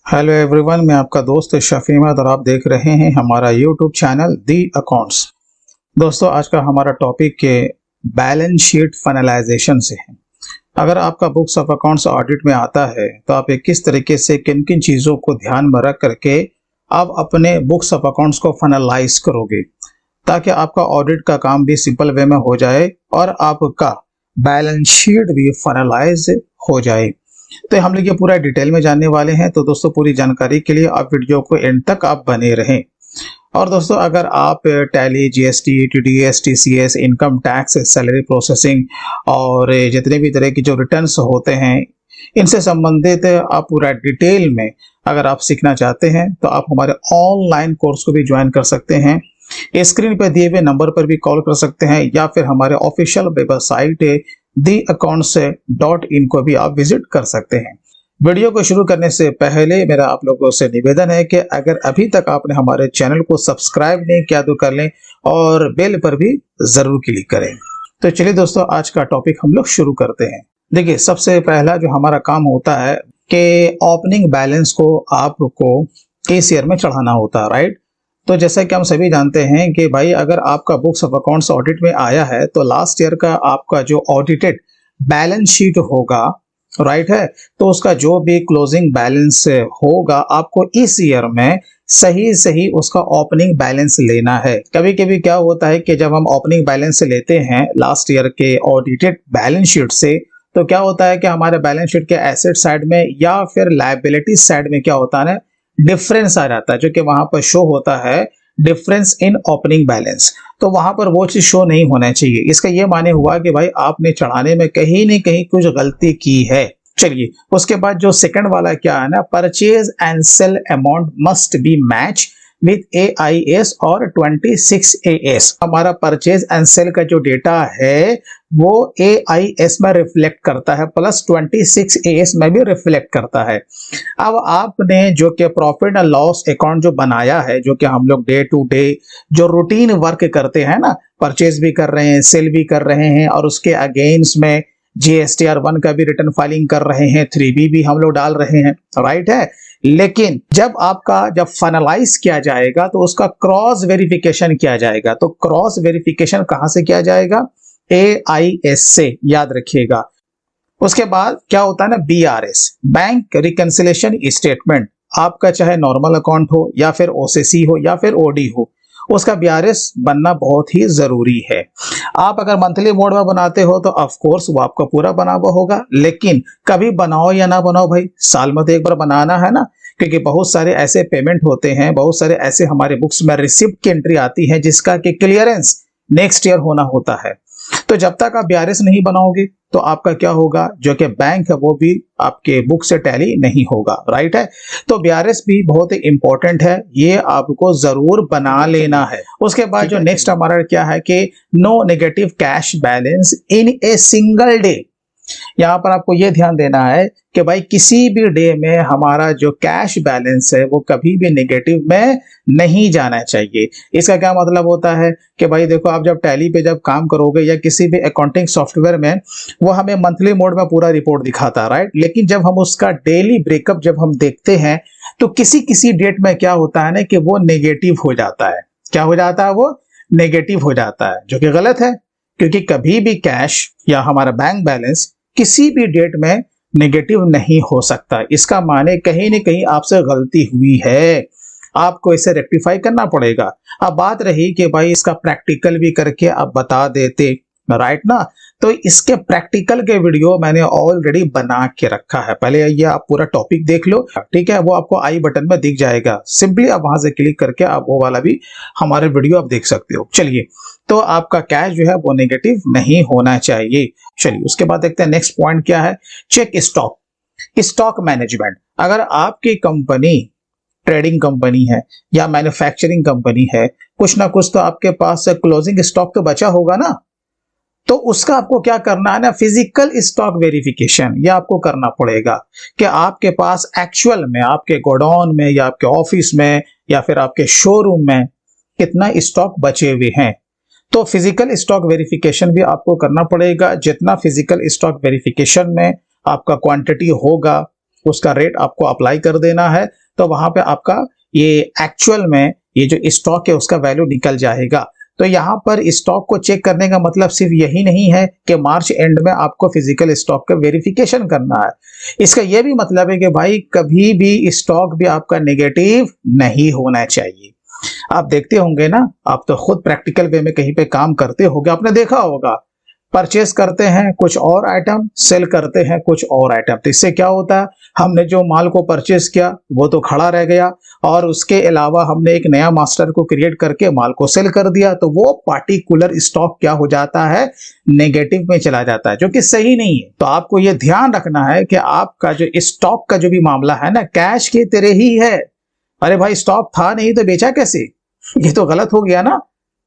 Hello everyone, मैं आपका दोस्त शफी अहमद और आप देख रहे हैं हमारा यूट्यूब चैनल दी अकाउंट्स। दोस्तों, आज का हमारा टॉपिक के बैलेंस शीट फाइनलाइजेशन से है। अगर आपका बुक्स ऑफ अकाउंट्स ऑडिट में आता है तो आप किस तरीके से किन किन चीज़ों को ध्यान में रख करके आप अपने बुक्स ऑफ अकाउंट्स को फाइनलाइज करोगे, ताकि आपका ऑडिट का काम भी सिंपल वे में हो जाए और आपका बैलेंस शीट भी फाइनलाइज हो जाए। तो हम लोग ये पूरा डिटेल में जानने वाले हैं। तो दोस्तों, पूरी जानकारी के लिए आप वीडियो को एंड तक आप बने रहें। और दोस्तों, अगर आप tally, GST, TDS, TCS, income tax, salary processing और जितने भी तरह की जो रिटर्न्स होते हैं, इनसे संबंधित आप पूरा डिटेल में अगर आप सीखना चाहते हैं तो आप हमारे ऑनलाइन कोर्स को भी ज्वाइन कर सकते हैं। स्क्रीन पर दिए हुए नंबर पर भी कॉल कर सकते हैं या फिर हमारे ऑफिशियल वेबसाइट theaccounts.in को भी आप विजिट कर सकते हैं। वीडियो को शुरू करने से पहले मेरा आप लोगों से निवेदन है कि अगर अभी तक आपने हमारे चैनल को सब्सक्राइब नहीं किया तो कर लें और बेल पर भी जरूर क्लिक करें। तो चलिए दोस्तों, आज का टॉपिक हम लोग शुरू करते हैं। देखिए, सबसे पहला जो हमारा काम होता है कि ओपनिंग बैलेंस को आपको इस ईयर में चढ़ाना होता है, राइट। तो जैसा कि हम सभी जानते हैं कि भाई, अगर आपका बुक्स ऑफ अकाउंट्स ऑडिट में आया है तो लास्ट ईयर का आपका जो ऑडिटेड बैलेंस शीट होगा, राइट है, तो उसका जो भी क्लोजिंग बैलेंस होगा आपको इस ईयर में सही सही उसका ओपनिंग बैलेंस लेना है। कभी कभी क्या होता है कि जब हम ओपनिंग बैलेंस लेते हैं लास्ट ईयर के ऑडिटेड बैलेंस शीट से, तो क्या होता है कि हमारे बैलेंस शीट के एसेट साइड में या फिर लायबिलिटी साइड में क्या होता है ना, डिफरेंस आ जाता है, जो कि वहां पर शो होता है डिफरेंस इन ओपनिंग बैलेंस। तो वहां पर वो चीज शो नहीं होना चाहिए। इसका ये माने हुआ कि भाई आपने चढ़ाने में कहीं न कहीं कुछ गलती की है। चलिए, उसके बाद जो सेकंड वाला क्या है ना, purchase and sale amount must be match with AIS और 26 AS। हमारा परचेज एंड सेल का जो डेटा है वो AIS में रिफ्लेक्ट करता है प्लस 26 AS में भी रिफ्लेक्ट करता है। अब आपने जो कि प्रॉफिट एंड लॉस अकाउंट जो बनाया है, जो कि हम लोग डे टू डे जो रूटीन वर्क करते हैं ना, परचेज भी कर रहे हैं, सेल भी कर रहे हैं और उसके अगेंस्ट में GSTR 1 का भी रिटर्न फाइलिंग कर रहे हैं, 3B भी हम लोग डाल रहे हैं, राइट है। लेकिन जब फाइनलाइज किया जाएगा तो उसका क्रॉस वेरिफिकेशन किया जाएगा। तो क्रॉस वेरिफिकेशन कहां से किया जाएगा? AIS से, याद रखिएगा। उसके बाद क्या होता है ना, BRS, बैंक रिकंसिलेशन स्टेटमेंट। आपका चाहे नॉर्मल अकाउंट हो या फिर OCC हो या फिर OD हो, उसका BRS बनना बहुत ही जरूरी है। आप अगर मंथली मोड में बनाते हो तो ऑफ कोर्स वो आपका पूरा बना हुआ होगा, लेकिन कभी बनाओ या ना बनाओ भाई, साल में तो एक बार बनाना है ना, क्योंकि बहुत सारे ऐसे पेमेंट होते हैं, बहुत सारे ऐसे हमारे बुक्स में रिसिप्ट की एंट्री आती है जिसका कि क्लियरेंस नेक्स्ट ईयर होना होता है। तो जब तक आप BRS नहीं बनाओगे तो आपका क्या होगा, जो कि बैंक है वो भी आपके बुक से टैली नहीं होगा, राइट है। तो BRS भी बहुत ही इंपॉर्टेंट है, ये आपको जरूर बना लेना है। उसके बाद जो नेक्स्ट हमारा क्या है कि no negative cash balance in a single day. यहाँ पर आपको ये ध्यान देना है कि भाई किसी भी डे में हमारा जो कैश बैलेंस है वो कभी भी नेगेटिव में नहीं जाना चाहिए। इसका क्या मतलब होता है कि भाई देखो, आप जब टैली पे जब काम करोगे या किसी भी अकाउंटिंग सॉफ्टवेयर में, वो हमें मंथली मोड में पूरा रिपोर्ट दिखाता है, राइट। लेकिन जब हम उसका डेली ब्रेकअप जब हम देखते हैं तो किसी किसी डेट में क्या होता है ना कि वो नेगेटिव हो जाता है। क्या हो जाता है? वो नेगेटिव हो जाता है, जो कि गलत है, क्योंकि कभी भी कैश या हमारा बैंक बैलेंस किसी भी डेट में नेगेटिव नहीं हो सकता। इसका माने कहीं न कहीं आपसे गलती हुई है, आपको इसे रेक्टिफाई करना पड़ेगा। अब बात रही कि भाई इसका प्रैक्टिकल भी करके आप बता देते, राइट ना। तो इसके प्रैक्टिकल के वीडियो मैंने ऑलरेडी बना के रखा है, पहले ये आप पूरा टॉपिक देख लो, ठीक है। वो आपको आई बटन में दिख जाएगा, सिंपली आप वहां से क्लिक करके आप वो वाला भी हमारे वीडियो आप देख सकते हो। चलिए, तो आपका कैश जो है वो नेगेटिव नहीं होना चाहिए। चलिए, उसके बाद देखते हैं नेक्स्ट पॉइंट क्या है, चेक स्टॉक मैनेजमेंट। अगर आपकी कंपनी ट्रेडिंग कंपनी है या मैन्युफैक्चरिंग कंपनी है, कुछ ना कुछ तो आपके पास क्लोजिंग स्टॉक तो बचा होगा ना, तो उसका आपको क्या करना है ना, फिजिकल स्टॉक वेरिफिकेशन ये आपको करना पड़ेगा कि आपके पास एक्चुअल में आपके गोडाउन में या आपके ऑफिस में या फिर आपके शोरूम में कितना स्टॉक बचे हुए हैं। तो फिजिकल स्टॉक वेरिफिकेशन भी आपको करना पड़ेगा। जितना फिजिकल स्टॉक वेरिफिकेशन में आपका क्वांटिटी होगा उसका रेट आपको अप्लाई कर देना है, तो वहां पे आपका ये एक्चुअल में ये जो स्टॉक है उसका वैल्यू निकल जाएगा। तो यहाँ पर स्टॉक को चेक करने का मतलब सिर्फ यही नहीं है कि मार्च एंड में आपको फिजिकल स्टॉक का वेरिफिकेशन करना है। इसका यह भी मतलब है कि भाई कभी भी स्टॉक भी आपका नेगेटिव नहीं होना चाहिए। आप देखते होंगे ना, आप तो खुद प्रैक्टिकल वे में कहीं पे काम करते होंगे, आपने देखा होगा परचेस करते हैं कुछ और आइटम, सेल करते हैं कुछ और आइटम। तो इससे क्या होता है, हमने जो माल को परचेस किया वो तो खड़ा रह गया और उसके अलावा हमने एक नया मास्टर को क्रिएट करके माल को सेल कर दिया, तो वो पार्टिकुलर स्टॉक क्या हो जाता है, नेगेटिव में चला जाता है, जो कि सही नहीं है। तो आपको ये ध्यान रखना है कि आपका जो स्टॉक का जो भी मामला है ना, कैश की तरह ही है। अरे भाई स्टॉक था नहीं तो बेचा कैसे, ये तो गलत हो गया ना।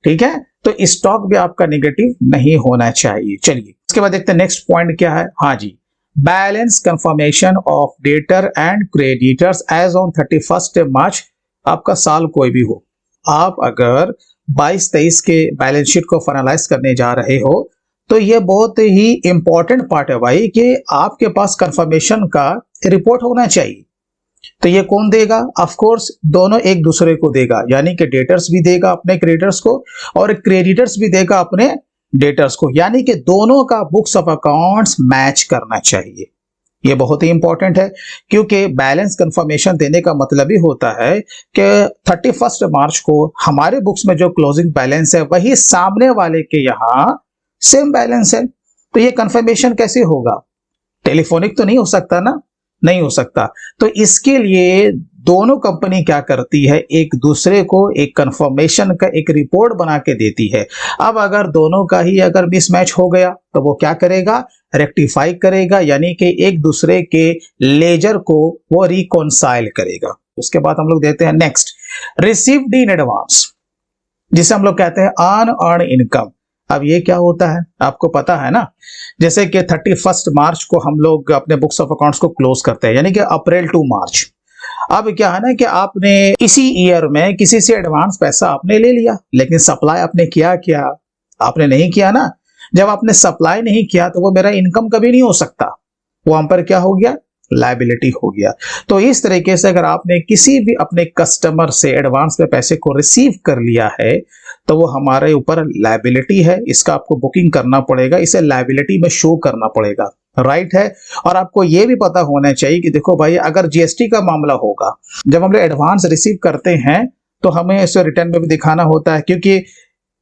ठीक है, तो स्टॉक भी आपका नेगेटिव नहीं होना चाहिए। चलिए इसके बाद देखते हैं नेक्स्ट पॉइंट क्या है। हाँ जी, balance confirmation of debtor and creditors as on 31 March. आपका साल कोई भी हो, आप अगर 22-23 के बैलेंस शीट को फाइनलाइज करने जा रहे हो, तो ये बहुत ही इंपॉर्टेंट पार्ट है भाई कि आपके पास कंफर्मेशन का रिपोर्ट होना चाहिए। तो ये कौन देगा, ऑफ कोर्स दोनों एक दूसरे को देगा, यानी कि डेटर्स भी देगा अपने क्रेडिटर्स को और क्रेडिटर्स भी देगा अपने डेटर्स को, यानी कि दोनों का बुक्स ऑफ अकाउंट्स मैच करना चाहिए। ये बहुत ही इंपॉर्टेंट है, क्योंकि बैलेंस कंफर्मेशन देने का मतलब ही होता है कि 31 मार्च को हमारे बुक्स में जो क्लोजिंग बैलेंस है वही सामने वाले के यहाँ सेम बैलेंस है। तो ये कंफर्मेशन कैसे होगा, टेलीफोनिक तो नहीं हो सकता ना, नहीं हो सकता। तो इसके लिए दोनों कंपनी क्या करती है, एक दूसरे को एक कंफर्मेशन का एक रिपोर्ट बना के देती है। अब अगर दोनों का ही अगर मिसमैच हो गया तो वो क्या करेगा, रेक्टिफाई करेगा, यानी कि एक दूसरे के लेजर को वो रिकॉन्साइल करेगा। उसके बाद हम लोग देते हैं नेक्स्ट, रिसीव्ड इन एडवांस, जिसे हम लोग कहते हैं अनअर्न्ड इनकम। अब ये क्या होता है आपको पता है ना, जैसे कि 31 मार्च को हम लोग अपने बुक्स ऑफ अकाउंट्स को क्लोज करते हैं, यानी कि अप्रैल टू मार्च। अब क्या है ना कि आपने इसी ईयर में किसी से एडवांस पैसा आपने ले लिया, लेकिन सप्लाई आपने किया क्या, आपने नहीं किया ना। जब आपने सप्लाई नहीं किया तो वो मेरा इनकम कभी नहीं हो सकता, वो हम पर क्या हो गया, लायबिलिटी हो गया। तो इस तरीके से अगर आपने किसी भी अपने कस्टमर से एडवांस में पैसे को रिसीव कर लिया है तो वो हमारे ऊपर लायबिलिटी है, इसका आपको बुकिंग करना पड़ेगा, इसे लायबिलिटी में शो करना पड़ेगा, राइट है। और आपको ये भी पता होना चाहिए कि देखो भाई, अगर जीएसटी का मामला होगा, जब हम लोग एडवांस रिसीव करते हैं तो हमें इसे रिटर्न में भी दिखाना होता है, क्योंकि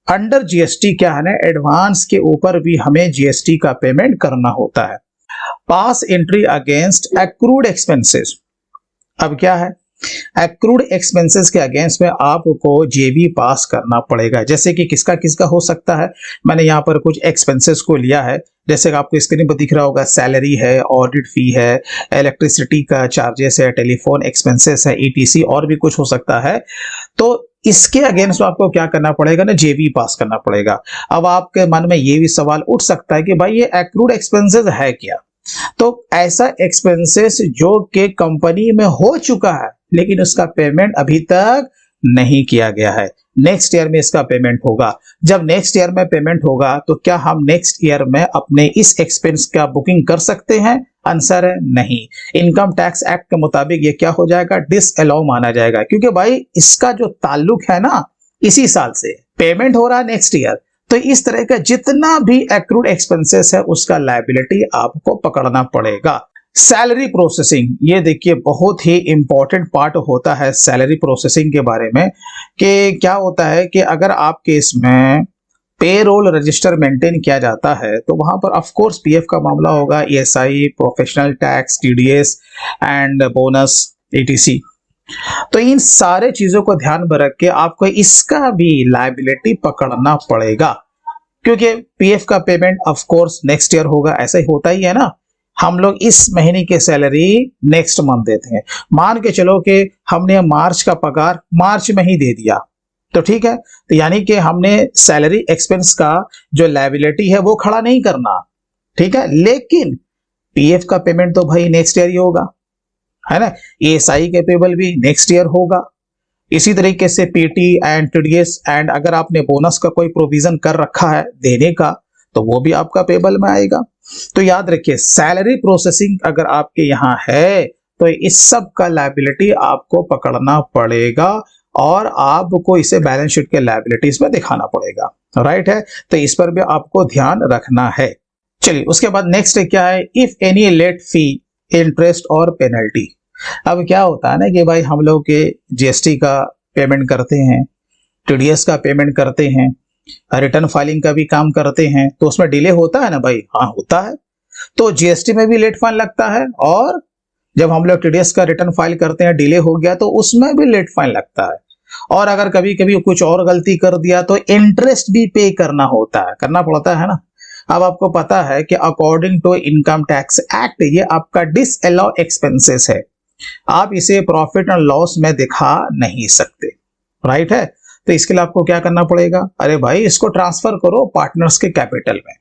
अंडर जीएसटी क्या है ना, एडवांस के ऊपर भी हमें जीएसटी का पेमेंट करना होता है। पास एंट्री अगेंस्ट एक्रूड एक्सपेंसेस। अब क्या है, एक्रूड एक्सपेंसेस के अगेंस्ट में आपको जेबी पास करना पड़ेगा। जैसे कि किसका किसका हो सकता है, मैंने यहाँ पर कुछ एक्सपेंसेस को लिया है, जैसे कि आपको स्क्रीन पर दिख रहा होगा, सैलरी है, ऑडिट फी है, इलेक्ट्रिसिटी का चार्जेस है, टेलीफोन एक्सपेंसेस है, ईटीसी और भी कुछ हो सकता है। तो इसके अगेंस्ट आपको क्या करना पड़ेगा ना, जेबी पास करना पड़ेगा। अब आपके मन में ये भी सवाल उठ सकता है कि भाई ये एक्रूड एक्सपेंसेस है क्या। तो ऐसा एक्सपेंसेस जो कि कंपनी में हो चुका है लेकिन उसका पेमेंट अभी तक नहीं किया गया है, नेक्स्ट ईयर में इसका पेमेंट होगा। जब नेक्स्ट ईयर में पेमेंट होगा तो क्या हम नेक्स्ट ईयर में अपने इस एक्सपेंस का बुकिंग कर सकते हैं, आंसर है नहीं। इनकम टैक्स एक्ट के मुताबिक ये क्या हो जाएगा, डिसअलाउ माना जाएगा, क्योंकि भाई इसका जो ताल्लुक है ना इसी साल से, पेमेंट हो रहा है नेक्स्ट ईयर। तो इस तरह का जितना भी एक्रूड एक्सपेंसेस है उसका लायबिलिटी आपको पकड़ना पड़ेगा। सैलरी प्रोसेसिंग, ये देखिए बहुत ही इंपॉर्टेंट पार्ट होता है सैलरी प्रोसेसिंग के बारे में, कि क्या होता है कि अगर आपके इसमें पेरोल रजिस्टर मेंटेन किया जाता है तो वहां पर ऑफ कोर्स पीएफ का मामला होगा, ESI, professional tax, TDS and bonus, etc. तो इन सारे चीजों को ध्यान में रख के आपको इसका भी लायबिलिटी पकड़ना पड़ेगा, क्योंकि पीएफ का payment of course next year होगा, ऐसा ही होता ही है ना। हम लोग इस महीने की सैलरी नेक्स्ट मंथ देते हैं, मान के चलो कि हमने मार्च का पगार मार्च में ही दे दिया, तो ठीक है, तो यानी कि हमने सैलरी एक्सपेंस का जो लायबिलिटी है वो खड़ा नहीं करना, ठीक है। लेकिन पीएफ का पेमेंट तो भाई नेक्स्ट ईयर ही होगा, है ना। ईएसआई के पेबल भी नेक्स्ट ईयर होगा, इसी तरीके से पीटी एंड टीडीएस एंड अगर आपने बोनस का कोई प्रोविजन कर रखा है देने का तो वो भी आपका पेबल में आएगा। तो याद रखिए, सैलरी प्रोसेसिंग अगर आपके यहाँ है तो इस सब का लायबिलिटी आपको पकड़ना पड़ेगा और आपको इसे बैलेंस शीट के लायबिलिटीज में दिखाना पड़ेगा, राइट है। तो इस पर भी आपको ध्यान रखना है। चलिए उसके बाद नेक्स्ट क्या है, if any late fee, interest और पेनल्टी। अब क्या होता है ना कि भाई हम लोग के जीएसटी का पेमेंट करते हैं, टीडीएस का पेमेंट करते हैं, रिटर्न फाइलिंग का भी काम करते हैं, तो उसमें डिले होता है ना भाई, हाँ होता है। तो जीएसटी में भी लेट फाइन लगता है और जब हम लोग टीडीएस का रिटर्न फाइल करते हैं, डिले हो गया तो उसमें भी लेट फाइन लगता है। और अगर कभी कभी कुछ और गलती कर दिया तो इंटरेस्ट भी पे करना होता है, करना पड़ता है ना। अब आपको पता है कि according to income tax act ये आपका डिसअलाउ एक्सपेंसेस है, आप इसे प्रॉफिट एंड लॉस में दिखा नहीं सकते, राइट है। तो इसके लिए आपको क्या करना पड़ेगा, अरे भाई इसको ट्रांसफर करो पार्टनर्स के कैपिटल में।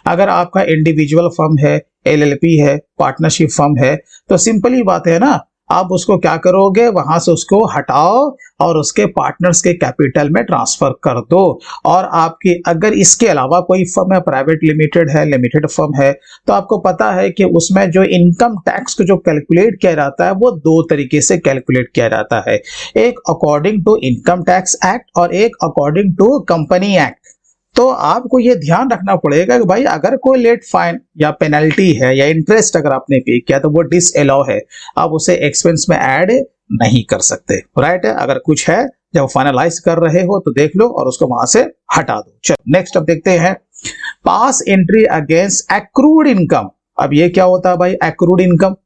अगर आपका इंडिविजुअल फर्म है, एलएलपी है, पार्टनरशिप फर्म है, तो सिंपली बात है ना, आप उसको क्या करोगे, वहां से उसको हटाओ और उसके पार्टनर्स के कैपिटल में ट्रांसफर कर दो। और आपकी अगर इसके अलावा कोई फर्म है, प्राइवेट लिमिटेड है, लिमिटेड फर्म है, तो आपको पता है कि उसमें जो इनकम टैक्स को जो कैलकुलेट किया जाता है वो दो तरीके से कैलकुलेट किया जाता है, एक according to income tax act और एक अकॉर्डिंग टू कंपनी एक्ट। तो आपको ये ध्यान रखना पड़ेगा कि भाई अगर कोई लेट फाइन या पेनल्टी है या इंटरेस्ट अगर आपने पे किया तो वो डिसअलाउ है, आप उसे एक्सपेंस में ऐड नहीं कर सकते, राइट है। अगर कुछ है जब फाइनलाइज कर रहे हो तो देख लो और उसको वहां से हटा दो। चलो नेक्स्ट अब देखते हैं, पास एंट्री अगेंस्ट एक्रूड इनकम। अब ये क्या होता है भाई, एक्रूड इनकम।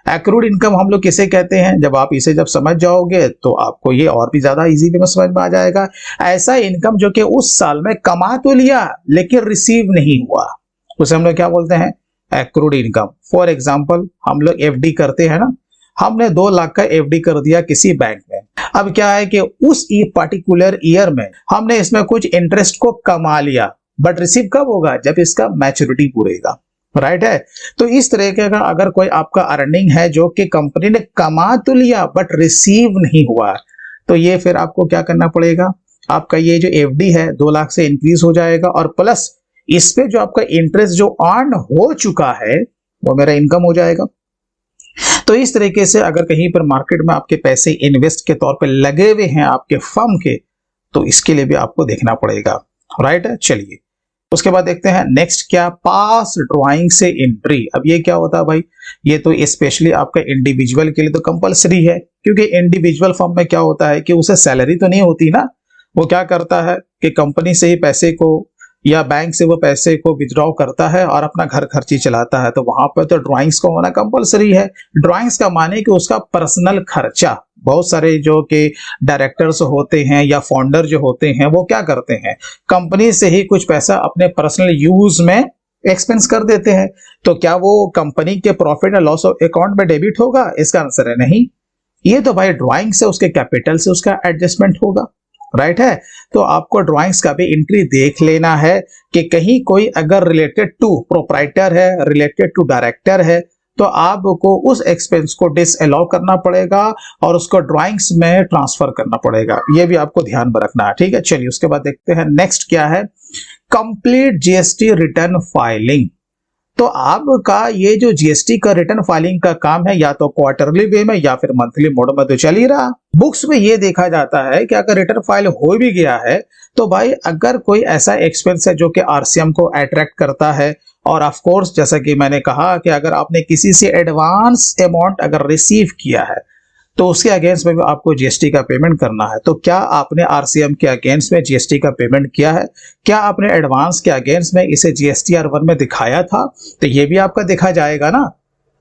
एक्रूड इनकम हम लोग किसे कहते हैं, जब आप इसे जब समझ जाओगे तो आपको ये और भी ज्यादा इजी वे में समझ में आ जाएगा। ऐसा इनकम जो कि उस साल में कमा तो लिया लेकिन रिसीव नहीं हुआ, उसे हम लोग क्या बोलते हैं, एक्रूड इनकम। फॉर एग्जांपल हम लोग एफडी करते हैं ना, हमने 2 लाख का एफडी कर दिया किसी बैंक में। अब क्या है कि उस पर्टिकुलर ईयर में हमने इसमें कुछ इंटरेस्ट को कमा लिया, बट रिसीव कब होगा, जब इसका मैच्योरिटी पूरेगा, राइट है। तो इस तरह का अगर कोई आपका अर्निंग है जो कि कंपनी ने कमा तो लिया बट रिसीव नहीं हुआ, तो ये फिर आपको क्या करना पड़ेगा, आपका ये जो एफडी है 2 लाख से इंक्रीज हो जाएगा और प्लस इस पे जो आपका इंटरेस्ट जो अर्न हो चुका है वो मेरा इनकम हो जाएगा। तो इस तरीके से अगर कहीं पर मार्केट में आपके पैसे इन्वेस्ट के तौर पे लगे हुए हैं आपके फर्म के, तो इसके लिए भी आपको देखना पड़ेगा, राइट है। चलिए उसके बाद देखते हैं नेक्स्ट क्या, पास ड्राइंग से एंट्री। अब ये क्या होता है भाई, ये तो स्पेशली आपका इंडिविजुअल के लिए तो कंपलसरी है, क्योंकि इंडिविजुअल फर्म में क्या होता है कि उसे सैलरी तो नहीं होती ना, वो क्या करता है कि कंपनी से ही पैसे को या बैंक से वो पैसे को विथड्रॉ करता है और अपना घर खर्ची चलाता है, तो वहां पर तो ड्राइंग्स का होना कंपलसरी है। ड्राइंग्स का माने कि उसका पर्सनल खर्चा, बहुत सारे जो कि डायरेक्टर्स होते हैं या फाउंडर जो होते हैं वो क्या करते हैं, कंपनी से ही कुछ पैसा अपने पर्सनल यूज में एक्सपेंस कर देते हैं, तो क्या वो कंपनी के प्रॉफिट एंड लॉस अकाउंट में डेबिट होगा, इसका आंसर है नहीं। ये तो भाई ड्राइंग से उसके कैपिटल से उसका एडजस्टमेंट होगा, राइट है। तो आपको ड्राइंग्स का भी एंट्री देख लेना है कि कहीं कोई अगर रिलेटेड टू प्रोप्राइटर है, रिलेटेड टू डायरेक्टर है, तो आपको उस एक्सपेंस को डिसअलाउ करना पड़ेगा और उसको ड्राइंग्स में ट्रांसफर करना पड़ेगा, ये भी आपको ध्यान में रखना है, ठीक है। चलिए उसके बाद देखते हैं नेक्स्ट क्या है, कंप्लीट जीएसटी रिटर्न फाइलिंग। तो आपका ये जो जीएसटी का रिटर्न फाइलिंग का काम है या तो क्वार्टरली वे में या फिर मंथली मोड में तो चल ही रहा। बुक्स में ये देखा जाता है कि अगर रिटर्न फाइल हो भी गया है तो भाई अगर कोई ऐसा एक्सपेंस है जो कि आरसीएम को अट्रैक्ट करता है, और ऑफ कोर्स जैसा कि मैंने कहा कि अगर आपने किसी से एडवांस अमाउंट अगर रिसीव किया है तो उसके अगेंस्ट में भी आपको जीएसटी का पेमेंट करना है। तो क्या आपने आरसीएम के अगेंस्ट में जीएसटी का पेमेंट किया है, क्या आपने एडवांस के अगेंस्ट में इसे जीएसटीआर 1 में दिखाया था, तो ये भी आपका दिखा जाएगा ना।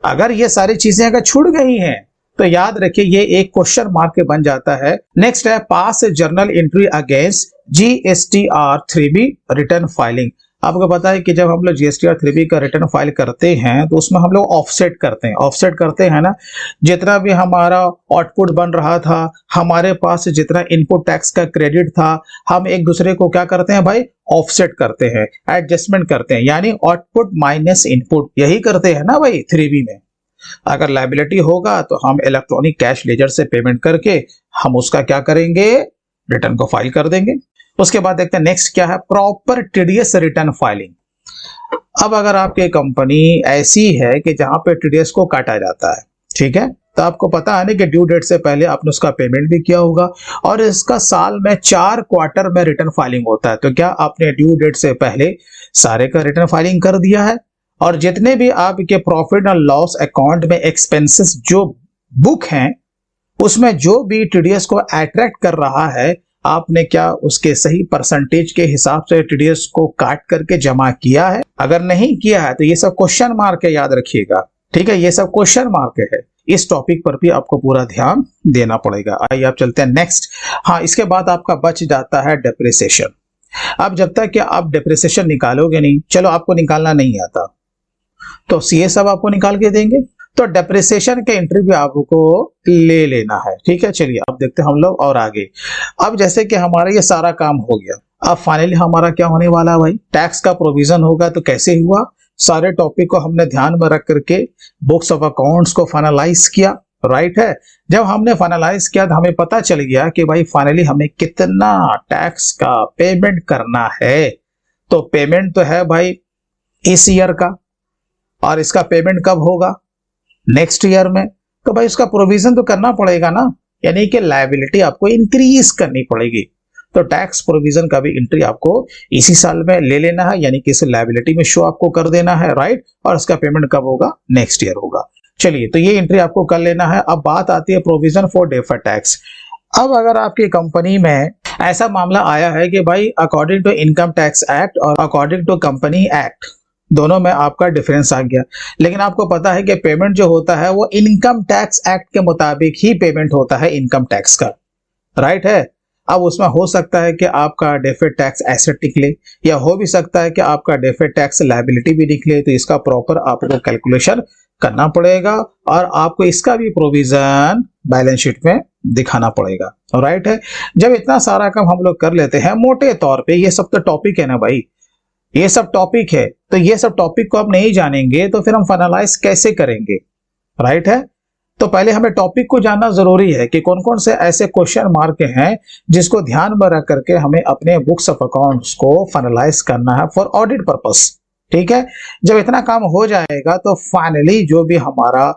अगर ये सारी चीजें अगर छूट गई हैं तो याद रखिए ये एक क्वेश्चन मार्क के बन जाता है। नेक्स्ट है पास journal entry against GSTR 3B return filing. आपको पता है कि जब हम लोग जीएसटीआर 3B का रिटर्न फाइल करते हैं तो उसमें हम लोग ऑफसेट करते हैं, ऑफसेट करते हैं ना, जितना भी हमारा आउटपुट बन रहा था, हमारे पास जितना इनपुट टैक्स का क्रेडिट था, हम एक दूसरे को क्या करते हैं भाई, ऑफसेट करते हैं, एडजस्टमेंट करते हैं, यानी आउटपुट माइनस इनपुट, यही करते हैं ना भाई 3B में। अगर लायबिलिटी होगा तो हम इलेक्ट्रॉनिक कैश लेजर से पेमेंट करके हम उसका क्या करेंगे, रिटर्न को फाइल कर देंगे। उसके बाद देखते हैं नेक्स्ट क्या है, प्रॉपर टीडीएस रिटर्न फाइलिंग। अब अगर आपकी कंपनी ऐसी है कि जहां पे टीडीएस को काटा जाता है, ठीक है, तो आपको पता है ना कि ड्यू डेट से पहले आपने उसका पेमेंट भी किया होगा और इसका साल में 4 क्वार्टर में रिटर्न फाइलिंग होता है। तो क्या आपने ड्यू डेट से पहले सारे का रिटर्न फाइलिंग कर दिया है? और जितने भी आपके प्रॉफिट और लॉस अकाउंट में एक्सपेंसेस जो बुक हैं, उसमें जो भी टीडीएस को अट्रैक्ट कर रहा है, आपने क्या उसके सही परसेंटेज के हिसाब से टीडीएस को काट करके जमा किया है? अगर नहीं किया है तो ये सब क्वेश्चन मार्क है, याद रखिएगा। ठीक है, ये सब क्वेश्चन मार्क है। इस टॉपिक पर भी आपको पूरा ध्यान देना पड़ेगा। आइए आप चलते हैं नेक्स्ट। हाँ, इसके बाद आपका बच जाता है डेप्रिसिएशन। अब जब तक कि आप डेप्रिसिएशन निकालोगे नहीं, चलो आपको निकालना नहीं आता तो सीए सब आपको निकाल के देंगे, तो डेप्रिसिएशन के एंट्री भी आपको ले लेना है। ठीक है, चलिए अब देखते हैं हम लोग और आगे। अब जैसे कि हमारा ये सारा काम हो गया, अब फाइनली हमारा क्या होने वाला है भाई? टैक्स का प्रोविजन होगा। तो कैसे हुआ? सारे टॉपिक को हमने ध्यान में रख करके बुक्स ऑफ अकाउंट्स को फाइनलाइज किया, राइट है। जब हमने फाइनलाइज किया तो हमें पता चल गया कि भाई फाइनली हमें कितना टैक्स का पेमेंट करना है। तो पेमेंट तो है भाई इस ईयर का, और इसका पेमेंट कब होगा? नेक्स्ट ईयर में। तो भाई उसका प्रोविजन तो करना पड़ेगा ना, यानी कि लायबिलिटी आपको इंक्रीज करनी पड़ेगी। तो टैक्स प्रोविजन का भी एंट्री आपको इसी साल में ले लेना है, यानी कि इसे लायबिलिटी में शो आपको कर देना है, राइट। और उसका पेमेंट कब होगा? नेक्स्ट ईयर होगा। चलिए, तो ये एंट्री आपको कर लेना है। अब बात आती है प्रोविजन फॉर डेफर्ड टैक्स। अब अगर आपकी कंपनी में ऐसा मामला आया है कि भाई according to income tax act और अकॉर्डिंग टू कंपनी एक्ट, दोनों में आपका डिफरेंस आ गया, लेकिन आपको पता है कि पेमेंट जो होता है वो इनकम टैक्स एक्ट के मुताबिक ही पेमेंट होता है इनकम टैक्स का, राइट है। अब उसमें हो सकता है कि आपका डेफर्ड टैक्स एसेट निकले, या हो भी सकता है कि आपका डेफर्ड टैक्स लायबिलिटी भी निकले। तो इसका प्रॉपर आपको कैलकुलेशन करना पड़ेगा और आपको इसका भी प्रोविजन बैलेंस शीट में दिखाना पड़ेगा, राइट है। जब इतना सारा काम हम लोग कर लेते हैं मोटे तौर पे, ये सब तो टॉपिक है ना भाई, ये सब टॉपिक है, तो ये सब टॉपिक को आप नहीं जानेंगे तो फिर हम फाइनलाइज कैसे करेंगे, राइट है। तो पहले हमें टॉपिक को जानना जरूरी है कि कौन कौन से ऐसे क्वेश्चन मार्क हैं जिसको ध्यान में रख करके हमें अपने बुक्स ऑफ अकाउंट्स को फाइनलाइज करना है फॉर ऑडिट पर्पस। ठीक है, जब इतना काम हो जाएगा तो फाइनली जो भी हमारा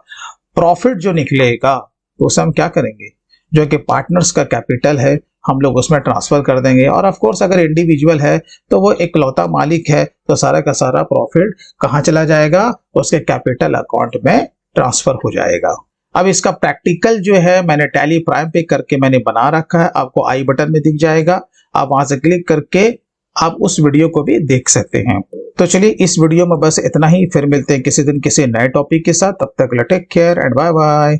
प्रॉफिट जो निकलेगा तो उसे हम क्या करेंगे, जो कि पार्टनर्स का कैपिटल है, हम लोग उसमें ट्रांसफर कर देंगे। और ऑफ कोर्स अगर इंडिविजुअल है तो वो इकलौता मालिक है, तो सारा का सारा प्रॉफिट कहाँ चला जाएगा? उसके कैपिटल अकाउंट में ट्रांसफर हो जाएगा। अब इसका प्रैक्टिकल जो है मैंने टैली प्राइम पे करके मैंने बना रखा है, आपको आई बटन में दिख जाएगा, आप वहां से क्लिक करके आप उस वीडियो को भी देख सकते हैं। तो चलिए इस वीडियो में बस इतना ही, फिर मिलते हैं किसी दिन किसी नए टॉपिक के साथ। तब तक take care and bye bye.